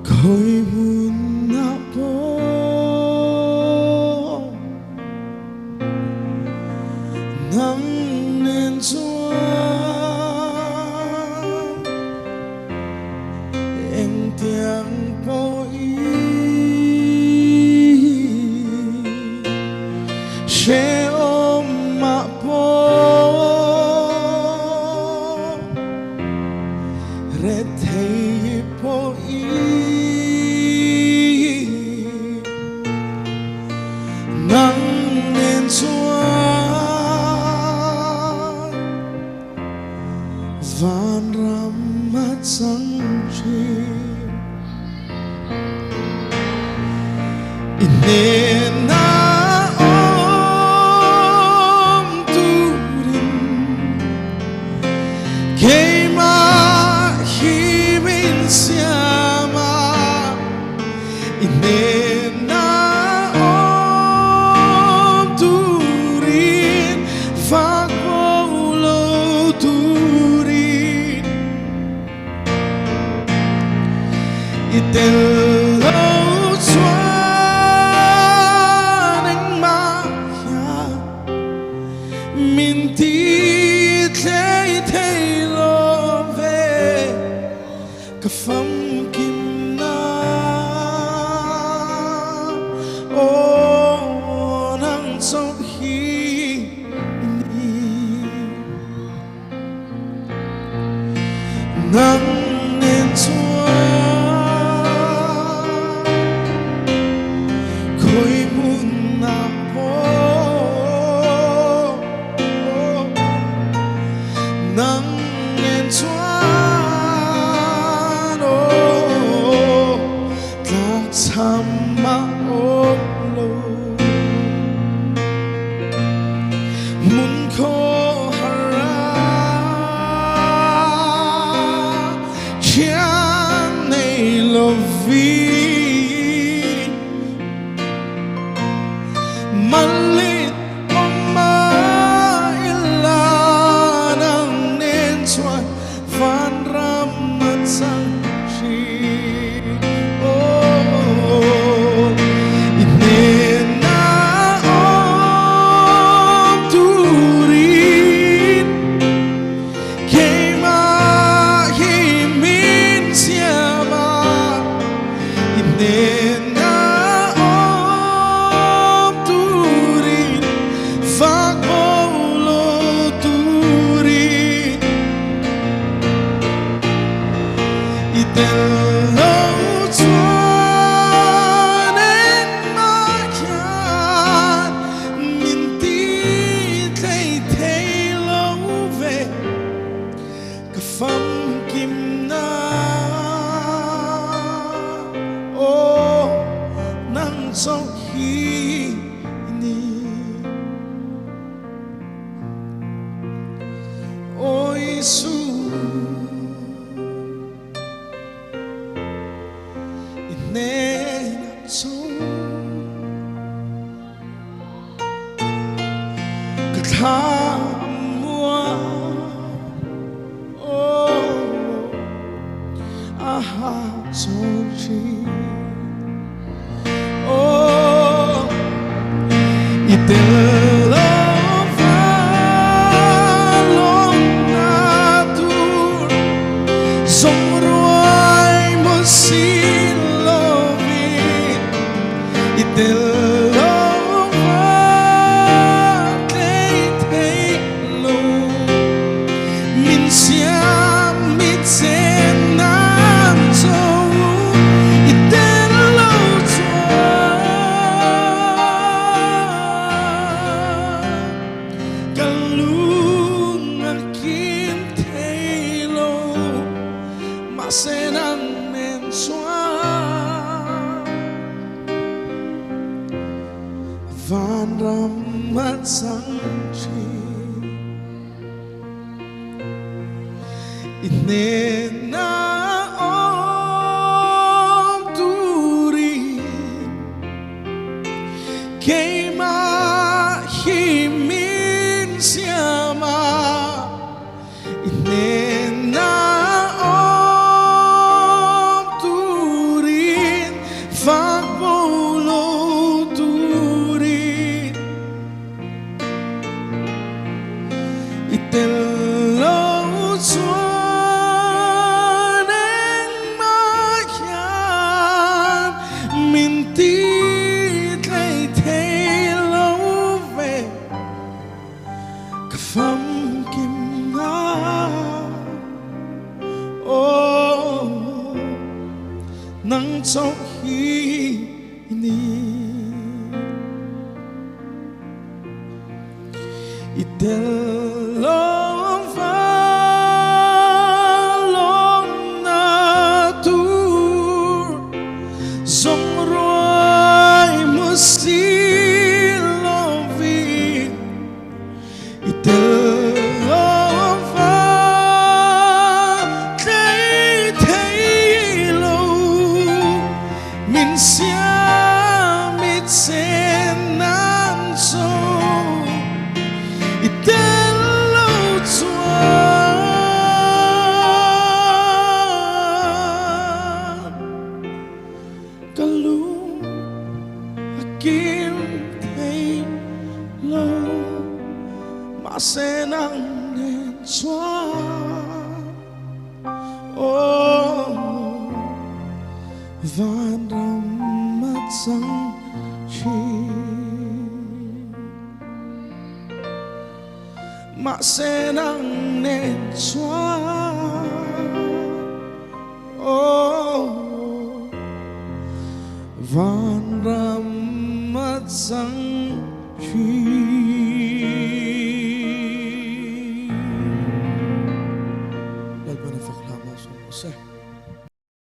khối buồn na po nắng nên Chuan em tiếng po sẽ ôm mà po re thấy po nắng nên Chuan van ram mắt sáng chi nên Lalhruaitlanga anh mà mình tí thấy thấy lo về cả phong kim na ô nắng trong khi nắng nên khối buồn na po nắng nên Chuan ta chăm mà ôm lâu muốn khó hara chẳng này lo vì malit oma ila nang nên Chuan van ram mắt sáng chi nên na om turin kay mahimin siya ma nên Lalhruaitlanga anh mà mình tí thấy thấy lâu về cả phong kim na ô nắng trong khi ôi su nên sống cả tháng mùa sống chi Senang nên Chuan van ram mắt sáng chi nên na om turin kay mahimin siya ma nên na om turin nang cho hi ni itel long va long na tur sông roi mưa si long vi itel Sia mit sen nan so itel lo chuan kalung akim thei lo ma sen ang nen chuan oh van ram mat sang chi ma sen ang nen chuan oh van ram mat sang chi lal bana fakla ma so